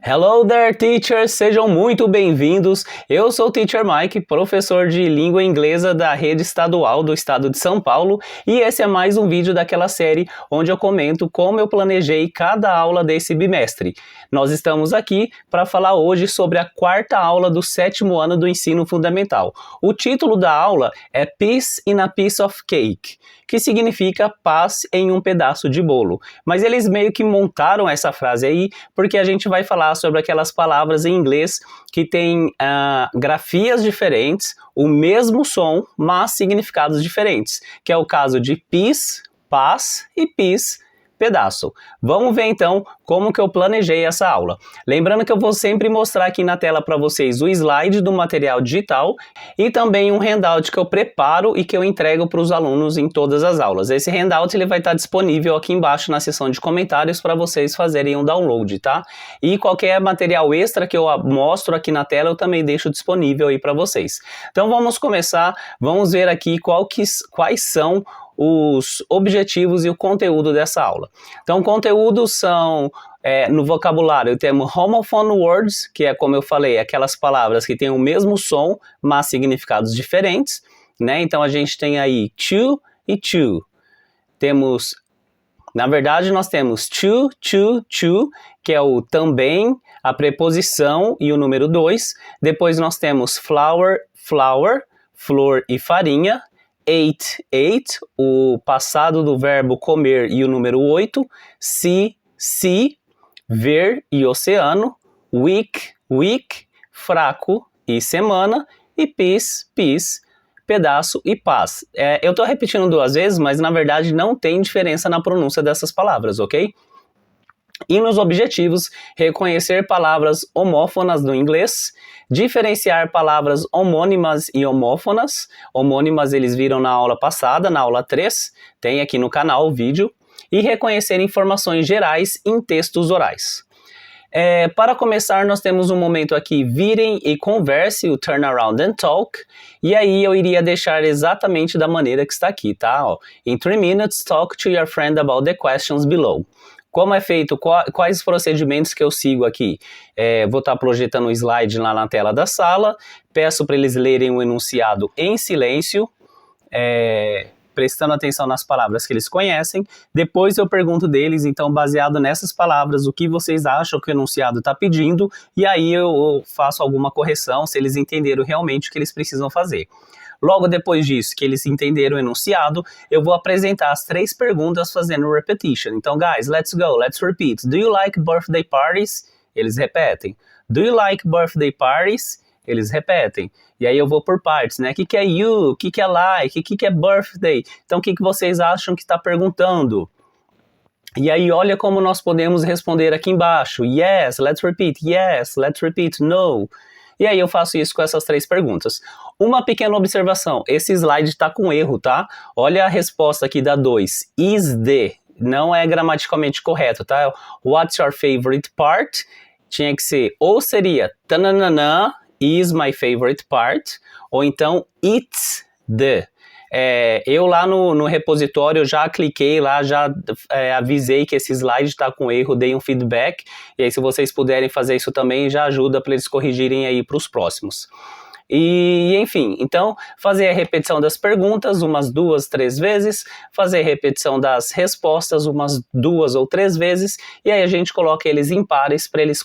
Hello there, teachers! Sejam muito bem-vindos. Eu sou o Teacher Mike, professor de língua inglesa da rede estadual do estado de São Paulo, e esse é mais um vídeo daquela série onde eu comento como eu planejei cada aula desse bimestre. Nós estamos aqui para falar hoje sobre a quarta aula do 7º ano do ensino fundamental. O título da aula é Peace in a Piece of Cake, que significa paz em um pedaço de bolo. Mas eles meio que montaram essa frase aí porque a gente vai falar sobre aquelas palavras em inglês que têm grafias diferentes, o mesmo som, mas significados diferentes, que é o caso de peace, paz, e peace, pedaço. Vamos ver então como que eu planejei essa aula. Lembrando que eu vou sempre mostrar aqui na tela para vocês o slide do material digital e também um handout que eu preparo e que eu entrego para os alunos em todas as aulas. Esse handout ele vai estar disponível aqui embaixo na seção de comentários para vocês fazerem um download, tá? E qualquer material extra que eu mostro aqui na tela eu também deixo disponível aí para vocês. Então vamos começar, vamos ver aqui quais são os objetivos e o conteúdo dessa aula. Então, conteúdos são, no vocabulário, temos homophone words, que é, como eu falei, aquelas palavras que têm o mesmo som, mas significados diferentes, né? Então, a gente tem aí to e to. Temos, na verdade, nós temos to, que é o também, a preposição e o número 2. Depois nós temos flour, flor e farinha. Ate, o passado do verbo comer e o número 8, see, ver e oceano, week, fraco e semana, e peace, pedaço e paz. Eu tô repetindo 2 vezes, mas na verdade não tem diferença na pronúncia dessas palavras, ok? E nos objetivos, reconhecer palavras homófonas do inglês, diferenciar palavras homônimas e homófonas. Homônimas eles viram na aula passada, na aula 3, tem aqui no canal o vídeo, e reconhecer informações gerais em textos orais. Para começar, nós temos um momento aqui, virem e converse, o turn around and talk, e aí eu iria deixar exatamente da maneira que está aqui, tá? Ó, in 3 minutes, talk to your friend about the questions below. Como é feito, quais procedimentos que eu sigo aqui? Vou estar projetando o slide lá na tela da sala, peço para eles lerem o enunciado em silêncio, prestando atenção nas palavras que eles conhecem, depois eu pergunto deles, então baseado nessas palavras, o que vocês acham que o enunciado está pedindo, e aí eu faço alguma correção se eles entenderam realmente o que eles precisam fazer. Logo depois disso, que eles entenderam o enunciado, eu vou apresentar as 3 perguntas fazendo repetition. Então, guys, let's go, let's repeat. Do you like birthday parties? Eles repetem. Do you like birthday parties? Eles repetem. E aí eu vou por partes, né? O que é you? O que é like? O que é birthday? Então, o que vocês acham que está perguntando? E aí, olha como nós podemos responder aqui embaixo. Yes, let's repeat. Yes, let's repeat. No. E aí eu faço isso com essas 3 perguntas. Uma pequena observação, esse slide está com erro, tá? Olha a resposta aqui da 2, is the, não é gramaticalmente correto, tá? What's your favorite part? Tinha que ser, ou seria, tananana, is my favorite part, ou então, it's the. Eu lá no repositório já cliquei lá, já avisei que esse slide está com erro, dei um feedback, e aí se vocês puderem fazer isso também, já ajuda para eles corrigirem aí para os próximos. E enfim, então fazer a repetição das perguntas umas 2, 3 vezes, fazer a repetição das respostas umas 2 ou 3 vezes, e aí a gente coloca eles em pares para eles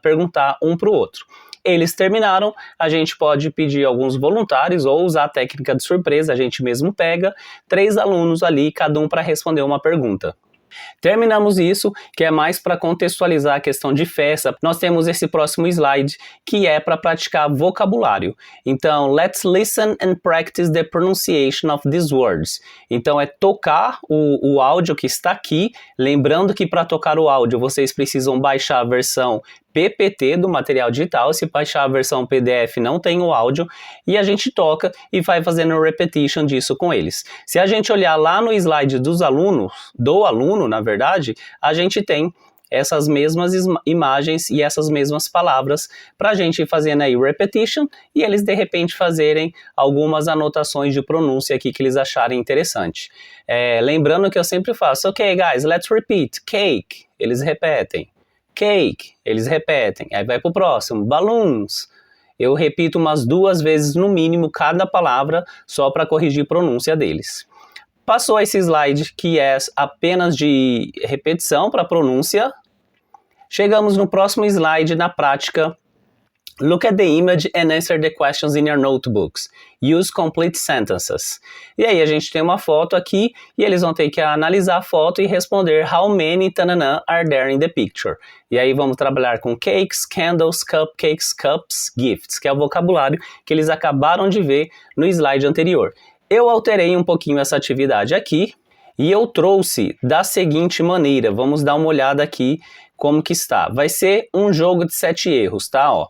perguntar um para o outro. Eles terminaram, a gente pode pedir alguns voluntários ou usar a técnica de surpresa, a gente mesmo pega 3 alunos ali, cada um para responder uma pergunta. Terminamos isso, que é mais para contextualizar a questão de festa. Nós temos esse próximo slide, que é para praticar vocabulário. Então, let's listen and practice the pronunciation of these words. Então, é tocar o áudio que está aqui. Lembrando que para tocar o áudio, vocês precisam baixar a versão PPT do material digital. Se baixar a versão PDF não tem o áudio, e a gente toca e vai fazendo repetition disso com eles. Se a gente olhar lá no slide do aluno, na verdade, a gente tem essas mesmas imagens e essas mesmas palavras para a gente ir fazendo aí repetition e eles de repente fazerem algumas anotações de pronúncia aqui que eles acharem interessante. Lembrando que eu sempre faço, ok guys, let's repeat, cake, eles repetem. Cake, eles repetem. Aí vai pro próximo, balloons. Eu repito umas 2 vezes no mínimo cada palavra, só para corrigir a pronúncia deles. Passou esse slide que é apenas de repetição para pronúncia. Chegamos no próximo slide, na prática. Look at the image and answer the questions in your notebooks. Use complete sentences. E aí a gente tem uma foto aqui e eles vão ter que analisar a foto e responder how many tananã are there in the picture. E aí vamos trabalhar com cakes, candles, cupcakes, cups, gifts, que é o vocabulário que eles acabaram de ver no slide anterior. Eu alterei um pouquinho essa atividade aqui e eu trouxe da seguinte maneira. Vamos dar uma olhada aqui como que está. Vai ser um jogo de 7 erros, tá? Ó.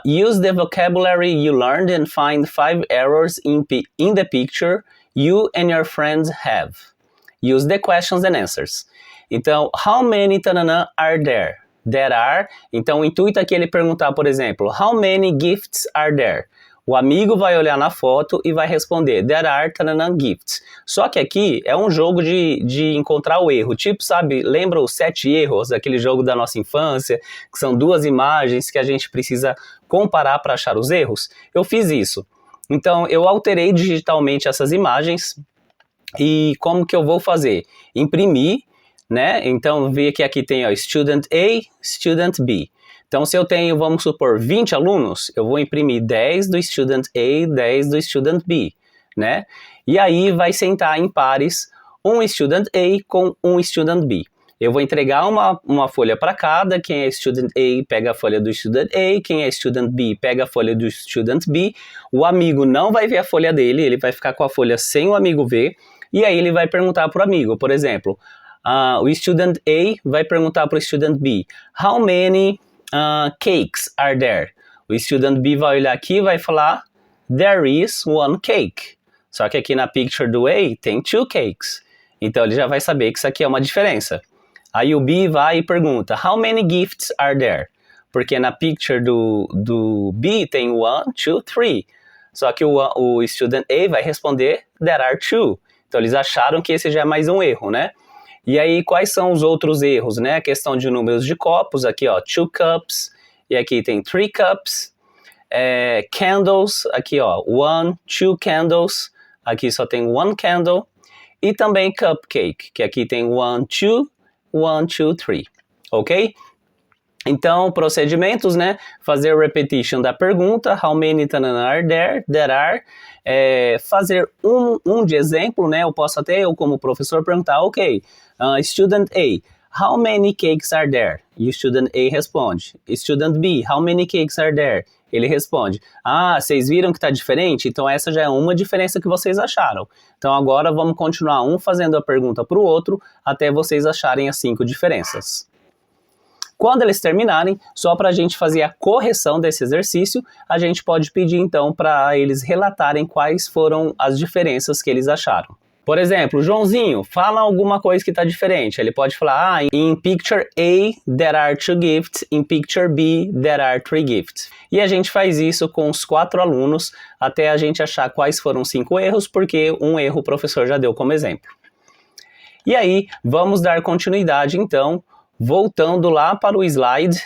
Use the vocabulary you learned and find 5 errors in the picture you and your friends have. Use the questions and answers. Então, how many tananã are there? There are. Então, o intuito aqui é ele perguntar, por exemplo, how many gifts are there? O amigo vai olhar na foto e vai responder, there are tananã gifts. Só que aqui é um jogo de encontrar o erro. Tipo, sabe, lembra os 7 erros, aquele jogo da nossa infância, que são 2 imagens que a gente precisa comparar para achar os erros? Eu fiz isso. Então, eu alterei digitalmente essas imagens. E como que eu vou fazer? Imprimir, né? Então, vê que aqui tem ó, Student A, Student B. Então, se eu tenho, vamos supor, 20 alunos, eu vou imprimir 10 do Student A, 10 do Student B, né? E aí vai sentar em pares um Student A com um Student B. Eu vou entregar uma folha para cada, quem é Student A pega a folha do Student A, quem é Student B pega a folha do Student B. O amigo não vai ver a folha dele, ele vai ficar com a folha sem o amigo ver, e aí ele vai perguntar para o amigo, por exemplo, o Student A vai perguntar para o Student B, how many cakes are there? O Student B vai olhar aqui e vai falar, there is 1 cake. Só que aqui na picture do A tem 2 cakes. Então ele já vai saber que isso aqui é uma diferença. Aí o B vai e pergunta, how many gifts are there? Porque na picture do B tem 1, 2, 3. Só que o Student A vai responder, there are 2. Então eles acharam que esse já é mais um erro, né? E aí, quais são os outros erros, né? A questão de números de copos, aqui ó, 2 cups, e aqui tem 3 cups. Candles, aqui ó, 1, 2 candles, aqui só tem 1 candle. E também cupcake, que aqui tem 1, 2, 1, 2, 3, ok? Então, procedimentos, né? Fazer repetition da pergunta, how many tanana are there? There are. Fazer um de exemplo, né? Eu posso até, eu como professor, perguntar, ok, Student A, how many cakes are there? E o Student A responde. Student B, how many cakes are there? Ele responde, vocês viram que está diferente? Então essa já é uma diferença que vocês acharam. Então agora vamos continuar um fazendo a pergunta para o outro, até vocês acharem as 5 diferenças. Quando eles terminarem, só para a gente fazer a correção desse exercício, a gente pode pedir então para eles relatarem quais foram as diferenças que eles acharam. Por exemplo, Joãozinho, fala alguma coisa que está diferente. Ele pode falar, in picture A, there are 2 gifts, in picture B, there are 3 gifts. E a gente faz isso com os 4 alunos, até a gente achar quais foram 5 erros, porque um erro o professor já deu como exemplo. E aí, vamos dar continuidade então, voltando lá para o slide.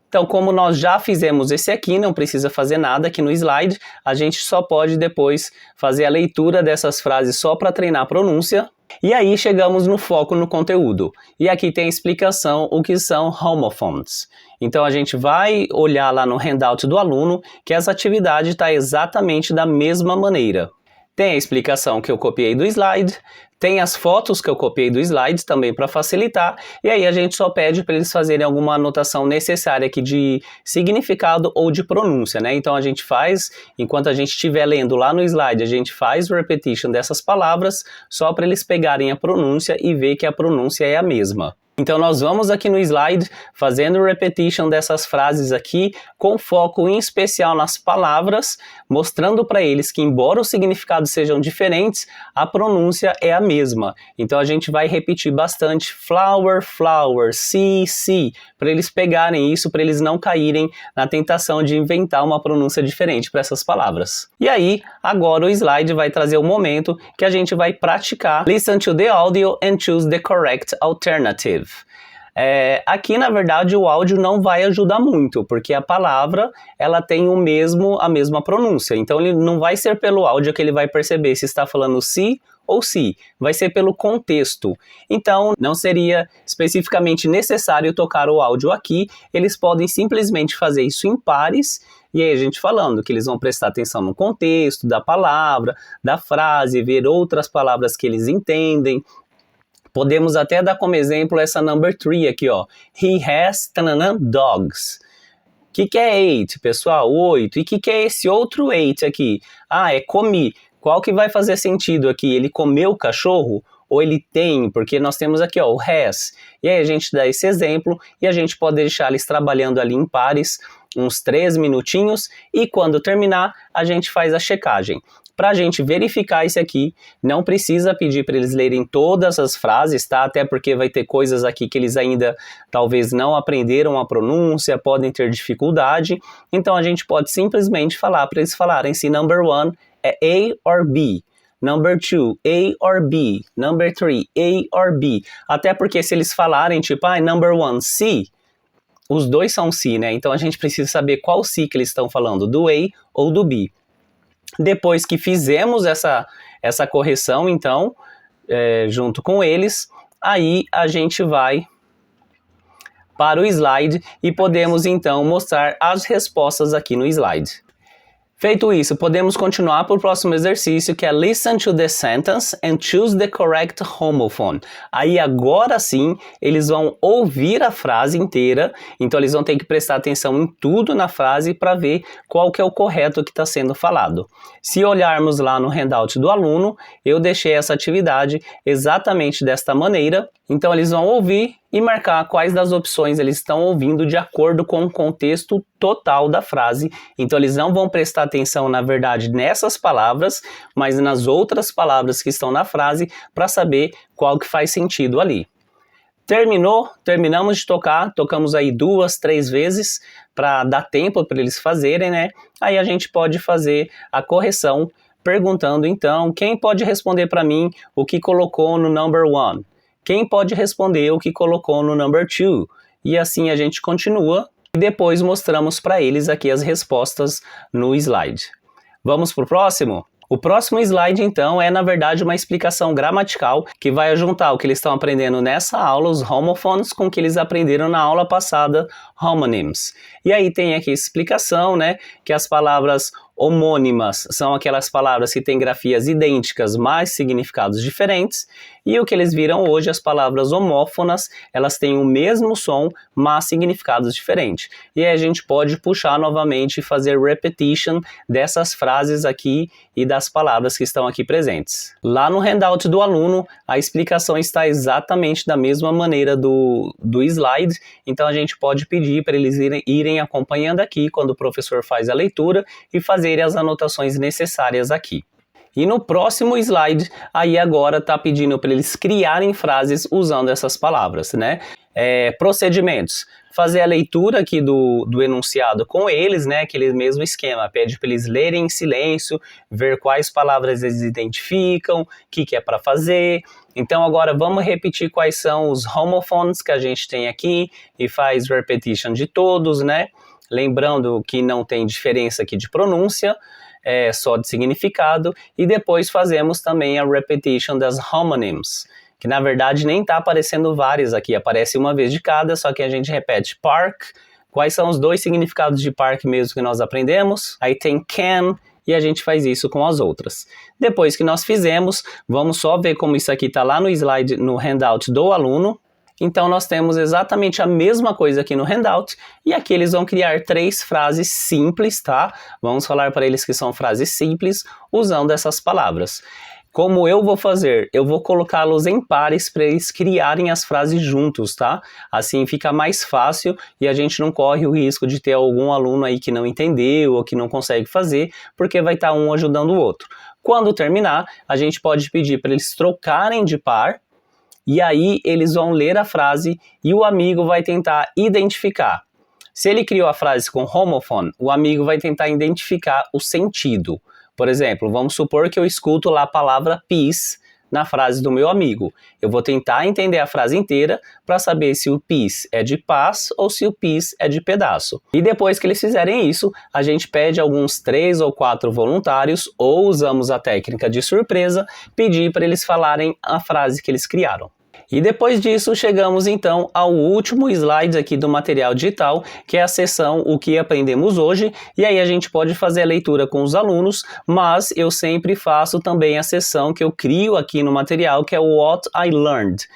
Então, como nós já fizemos esse aqui, não precisa fazer nada aqui no slide, a gente só pode depois fazer a leitura dessas frases só para treinar a pronúncia. E aí chegamos no foco no conteúdo. E aqui tem a explicação o que são homophones. Então a gente vai olhar lá no handout do aluno que essa atividade está exatamente da mesma maneira. Tem a explicação que eu copiei do slide, tem as fotos que eu copiei do slide também para facilitar, e aí a gente só pede para eles fazerem alguma anotação necessária aqui de significado ou de pronúncia, né? Então a gente faz, enquanto a gente estiver lendo lá no slide, a gente faz o repetition dessas palavras, só para eles pegarem a pronúncia e ver que a pronúncia é a mesma. Então nós vamos aqui no slide fazendo o repetition dessas frases aqui, com foco em especial nas palavras, mostrando para eles que embora os significados sejam diferentes, a pronúncia é a mesma. Então a gente vai repetir bastante flower, flower, see, see, para eles pegarem isso, para eles não caírem na tentação de inventar uma pronúncia diferente para essas palavras. E aí, agora o slide vai trazer o momento que a gente vai praticar. Listen to the audio and choose the correct alternative. Aqui, na verdade, o áudio não vai ajudar muito, porque a palavra, ela tem a mesma pronúncia. Então, ele não vai ser pelo áudio que ele vai perceber se está falando si ou si. Vai ser pelo contexto. Então, não seria especificamente necessário tocar o áudio aqui. Eles podem simplesmente fazer isso em pares. E aí a gente falando que eles vão prestar atenção no contexto da palavra, da frase, ver outras palavras que eles entendem. Podemos até dar como exemplo essa number 3 aqui, ó. He has dogs. O que é 8, pessoal? 8. E o que é esse outro 8 aqui? É comi. Qual que vai fazer sentido aqui? Ele comeu o cachorro? Ou ele tem? Porque nós temos aqui, ó, o has. E aí a gente dá esse exemplo e a gente pode deixar eles trabalhando ali em pares uns 3 minutinhos e quando terminar a gente faz a checagem. Para a gente verificar isso aqui, não precisa pedir para eles lerem todas as frases, tá? Até porque vai ter coisas aqui que eles ainda talvez não aprenderam a pronúncia, podem ter dificuldade. Então a gente pode simplesmente falar para eles falarem se number 1 é A or B. Number 2, A or B. Number 3, A or B. Até porque se eles falarem tipo, number 1, C, os dois são C, né? Então a gente precisa saber qual C que eles estão falando, do A ou do B. Depois que fizemos essa correção, então, junto com eles, aí a gente vai para o slide e podemos, então, mostrar as respostas aqui no slide. Feito isso, podemos continuar para o próximo exercício, que é Listen to the sentence and choose the correct homophone. Aí agora sim, eles vão ouvir a frase inteira, então eles vão ter que prestar atenção em tudo na frase para ver qual que é o correto que está sendo falado. Se olharmos lá no handout do aluno, eu deixei essa atividade exatamente desta maneira. Então eles vão ouvir e marcar quais das opções eles estão ouvindo de acordo com o contexto total da frase. Então eles não vão prestar atenção, na verdade, nessas palavras, mas nas outras palavras que estão na frase para saber qual que faz sentido ali. Terminamos de tocar, tocamos aí 2, 3 vezes para dar tempo para eles fazerem, né? Aí a gente pode fazer a correção perguntando então, quem pode responder para mim o que colocou no number 1? Quem pode responder o que colocou no number 2? E assim a gente continua e depois mostramos para eles aqui as respostas no slide. Vamos para o próximo? O próximo slide, então, é na verdade uma explicação gramatical que vai juntar o que eles estão aprendendo nessa aula, os homophones, com o que eles aprenderam na aula passada, homonyms. E aí tem aqui a explicação, né, que as palavras homônimas são aquelas palavras que têm grafias idênticas, mas significados diferentes. E o que eles viram hoje, as palavras homófonas, elas têm o mesmo som, mas significados diferentes. E aí a gente pode puxar novamente e fazer repetition dessas frases aqui e das palavras que estão aqui presentes. Lá no handout do aluno, a explicação está exatamente da mesma maneira do slide, então a gente pode pedir para eles irem acompanhando aqui quando o professor faz a leitura e fazerem as anotações necessárias aqui. E no próximo slide, aí agora está pedindo para eles criarem frases usando essas palavras, né? Procedimentos. Fazer a leitura aqui do enunciado com eles, né? Aquele mesmo esquema. Pede para eles lerem em silêncio, ver quais palavras eles identificam, o que é para fazer. Então agora vamos repetir quais são os homophones que a gente tem aqui e faz repetition de todos, né? Lembrando que não tem diferença aqui de pronúncia, é só de significado, e depois fazemos também a repetition das homonyms, que na verdade nem está aparecendo várias aqui, aparece uma vez de cada, só que a gente repete park. Quais são os 2 significados de park mesmo que nós aprendemos? Aí tem can, e a gente faz isso com as outras. Depois que nós fizemos, vamos só ver como isso aqui está lá no slide, no handout do aluno. Então nós temos exatamente a mesma coisa aqui no handout, e aqui eles vão criar 3 frases simples, tá? Vamos falar para eles que são frases simples, usando essas palavras. Como eu vou fazer? Eu vou colocá-los em pares para eles criarem as frases juntos, tá? Assim fica mais fácil e a gente não corre o risco de ter algum aluno aí que não entendeu ou que não consegue fazer, porque vai estar um ajudando o outro. Quando terminar, a gente pode pedir para eles trocarem de par, e aí eles vão ler a frase e o amigo vai tentar identificar. Se ele criou a frase com homophone, o amigo vai tentar identificar o sentido. Por exemplo, vamos supor que eu escuto lá a palavra peace na frase do meu amigo. Eu vou tentar entender a frase inteira para saber se o piece é de paz ou se o piece é de pedaço. E depois que eles fizerem isso, a gente pede alguns 3 ou 4 voluntários ou usamos a técnica de surpresa, pedir para eles falarem a frase que eles criaram. E depois disso, chegamos então ao último slide aqui do material digital, que é a seção O que aprendemos hoje, e aí a gente pode fazer a leitura com os alunos, mas eu sempre faço também a seção que eu crio aqui no material, que é o What I Learned.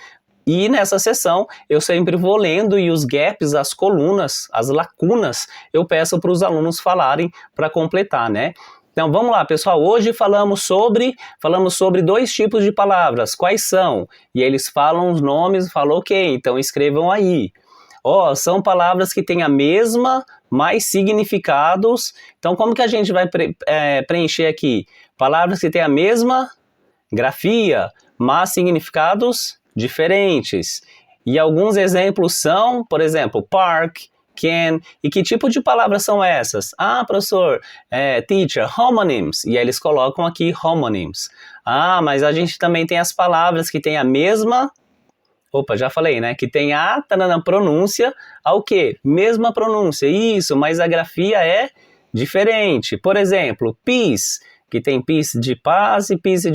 E nessa sessão, eu sempre vou lendo e os gaps, as colunas, as lacunas, eu peço para os alunos falarem para completar, né? Então vamos lá, pessoal, hoje falamos sobre 2 tipos de palavras, quais são? E eles falam os nomes, falou ok, então escrevam aí. São palavras que têm a mesma, mais significados, então como que a gente vai preencher aqui? Palavras que têm a mesma grafia, mas significados diferentes. E alguns exemplos são, por exemplo, park, can, e que tipo de palavras são essas? Ah, professor, teacher, homonyms, e aí eles colocam aqui homonyms. Ah, mas a gente também tem as palavras que têm a mesma, já falei, né, que tem a pronúncia, ao quê? Mesma pronúncia, isso, mas a grafia é diferente. Por exemplo, peace, que tem peace de paz e peace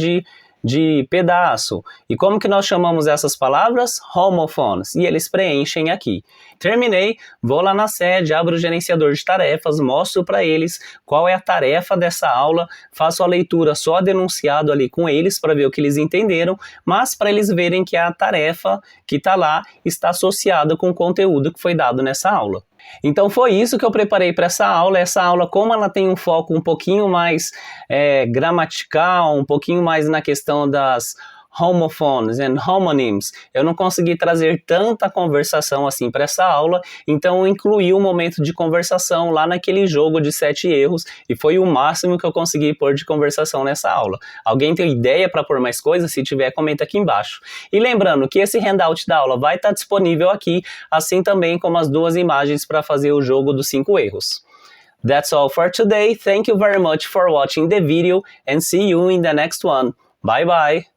de pedaço. E como que nós chamamos essas palavras? Homophones. E eles preenchem aqui. Terminei, vou lá na sede, abro o gerenciador de tarefas, mostro para eles qual é a tarefa dessa aula, faço a leitura só denunciado ali com eles para ver o que eles entenderam, mas para eles verem que a tarefa que está lá está associada com o conteúdo que foi dado nessa aula. Então foi isso que eu preparei para essa aula, como ela tem um foco um pouquinho mais gramatical, um pouquinho mais na questão das homophones and homonyms, eu não consegui trazer tanta conversação assim para essa aula, então eu incluí um momento de conversação lá naquele jogo de 7 erros, e foi o máximo que eu consegui pôr de conversação nessa aula. Alguém tem ideia para pôr mais coisas? Se tiver, comenta aqui embaixo. E lembrando que esse handout da aula vai estar disponível aqui, assim também como as 2 imagens para fazer o jogo dos 5 erros. That's all for today. Thank you very much for watching the video and see you in the next one. Bye bye!